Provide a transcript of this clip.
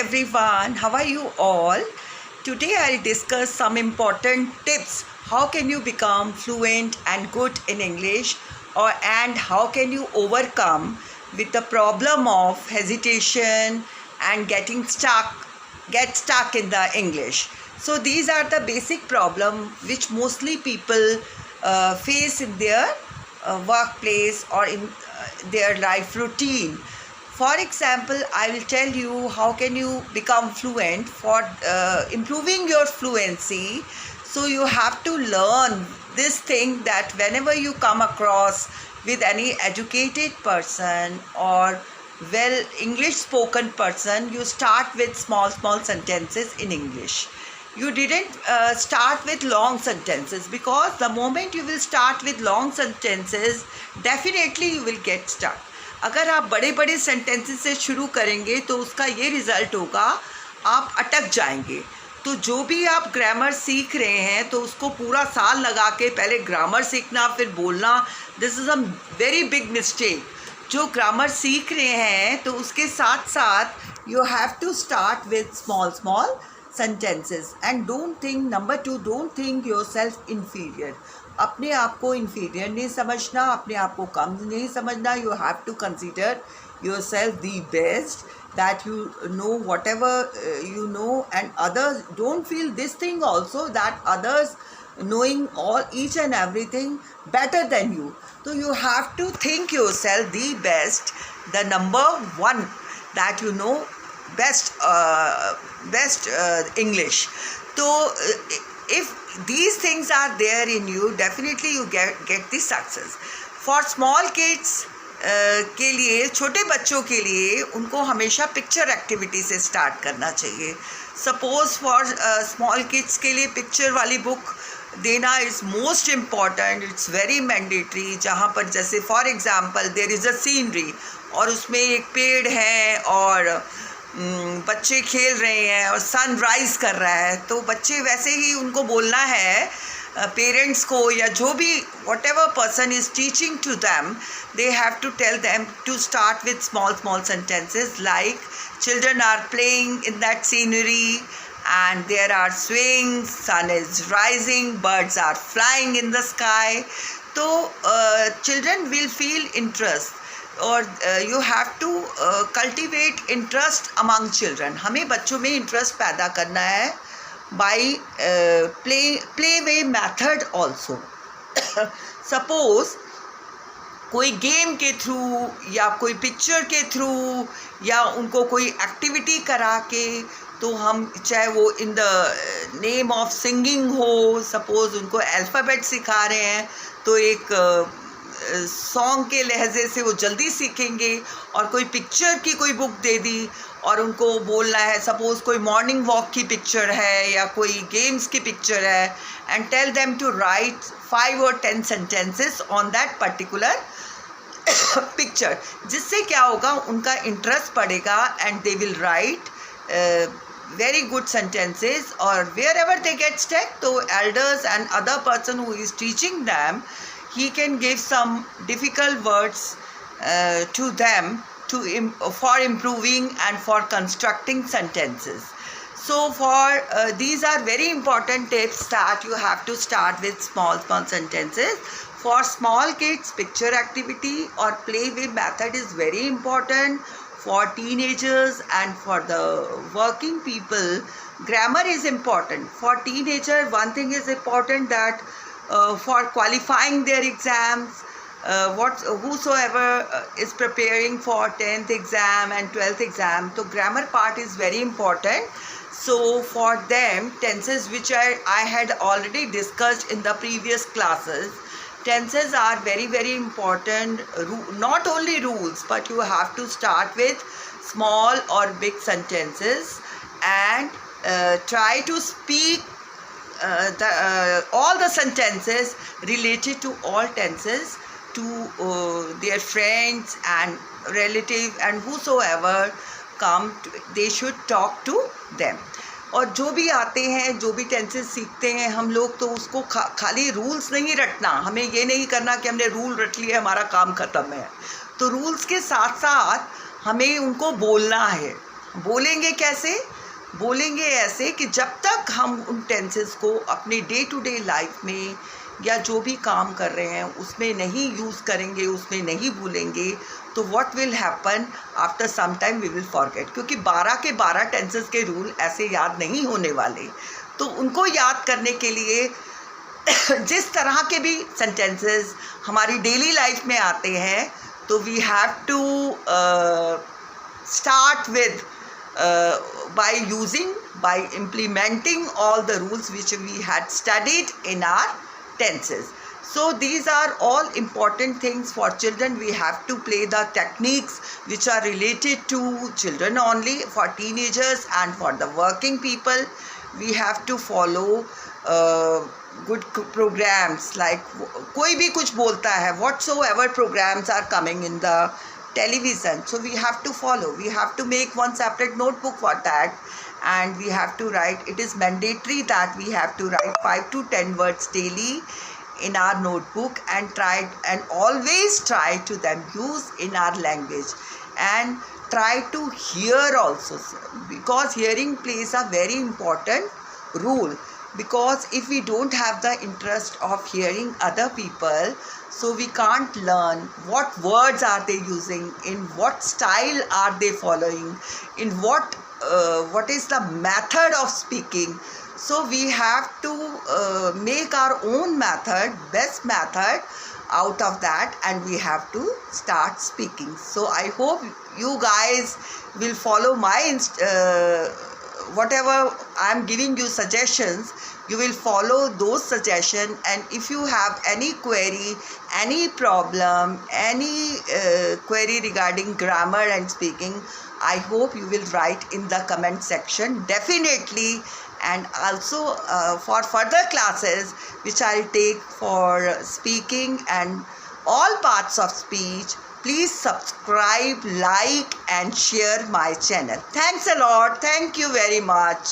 everyone, how are you all? Today I'll discuss some important tips. How can you become fluent and good in English, and how can you overcome with the problem of hesitation and get stuck in the English. So these are the basic problem which mostly people face in their workplace or in their life routine. For example, I will tell you how can you become fluent for improving your fluency. So you have to learn this thing that whenever you come across with any educated person or well English spoken person, you start with small sentences in English. You didn't start with long sentences, because the moment you will start with long sentences, definitely you will get stuck. अगर आप बड़े बड़े sentences से शुरू करेंगे तो उसका ये रिज़ल्ट होगा, आप अटक जाएंगे. तो जो भी आप ग्रामर सीख रहे हैं तो उसको पूरा साल लगा के पहले ग्रामर सीखना फिर बोलना, this is a very big mistake. जो ग्रामर सीख रहे हैं तो उसके साथ साथ you have to start with small sentences and don't think, number 2, don't think yourself inferior. अपने आप को inferior नहीं समझना, अपने आप को कम नहीं समझना. You have to consider yourself the best, that you know whatever you know, and others don't feel this thing also, that others knowing each and everything better than you. So you have to think yourself the best, the number 1, that you know best English. So if these things are there in you, definitely you get the success. For small kids के लिए, छोटे बच्चों के लिए, उनको हमेशा picture activity से start करना चाहिए. सपोज फॉर स्मॉल किड्स के लिए पिक्चर वाली बुक देना is most important, it's very mandatory. जहाँ पर जैसे for example there is a scenery और उसमें एक पेड़ है और बच्चे खेल रहे हैं और सन राइज कर रहा है, तो बच्चे वैसे ही उनको बोलना है पेरेंट्स को या जो भी whatever person is teaching to them, they have to tell them to start with small sentences like children are playing in that scenery and there are swings, sun is rising, birds are flying in the sky. So children will feel interest, और you have to cultivate interest among children. हमें बच्चों में interest पैदा करना है by play way method also. Suppose कोई game के through या कोई पिक्चर के थ्रू या उनको कोई एक्टिविटी करा के, तो हम चाहे वो in the name of singing हो, सपोज उनको अल्फ़ाबेट सिखा रहे हैं तो एक सॉन्ग के लहजे से वो जल्दी सीखेंगे. और कोई पिक्चर की कोई बुक दे दी और उनको बोलना है, सपोज़ कोई मॉर्निंग वॉक की पिक्चर है या कोई गेम्स की पिक्चर है, and tell them to write 5 or 10 sentences on that particular picture. जिससे क्या होगा, उनका इंटरेस्ट पड़ेगा and they will write very good sentences. or wherever they get stuck, so elders and other person who is teaching them, he can give some difficult words to them for improving and for constructing sentences. So for these are very important tips, that you have to start with small sentences. For small kids, picture activity or play way method is very important. For teenagers and for the working people, grammar is important. For teenager, one thing is important, that for qualifying their exams, whosoever is preparing for 10th exam and 12th exam, so grammar part is very important. So for them, tenses which I had already discussed in the previous classes, tenses are very important. Not only rules, but you have to start with small or big sentences and try to speak all the sentences related to all tenses to their friends and relatives and whosoever come, they should talk to them. और जो भी आते हैं, जो भी tenses सीखते हैं हम लोग, तो उसको खाली रूल्स नहीं रटना. हमें ये नहीं करना कि हमने रूल रट लिए हमारा काम ख़त्म है. तो रूल्स के साथ साथ हमें उनको बोलना है. बोलेंगे कैसे? बोलेंगे ऐसे कि जब तक हम उन टेंसेस को अपने डे टू डे लाइफ में या जो भी काम कर रहे हैं उसमें नहीं यूज़ करेंगे, उसमें नहीं भूलेंगे, तो what will happen after some time we will forget, क्योंकि 12 के 12 टेंसेस के रूल ऐसे याद नहीं होने वाले। तो उनको याद करने के लिए जिस तरह के भी सेंटेंसेस हमारी डेली लाइफ में आते हैं, तो we have to start with by implementing all the rules which we had studied in our tenses. So these are all important things for children. We have to play the techniques which are related to children only, for teenagers and for the working people. We have to follow good programs, like कोई भी कुछ बोलता है, whatsoever programs are coming in the television, so we have to follow. We have to make one separate notebook for that, and we have to write. It is mandatory that we have to write 5 to 10 words daily in our notebook, and always try to them use in our language, and try to hear also, because hearing plays a very important role. Because if we don't have the interest of hearing other people, so we can't learn what words are they using, in what style are they following, in what is the method of speaking. So we have to make our own method, best method out of that, and we have to start speaking. So I hope you guys will follow my whatever I am giving you suggestions, you will follow those suggestions. And if you have any query, any problem, any query regarding grammar and speaking, I hope you will write in the comment section definitely. And also for further classes which I'll take for speaking and all parts of speech, please subscribe, like and share my channel. Thanks a lot. Thank you very much.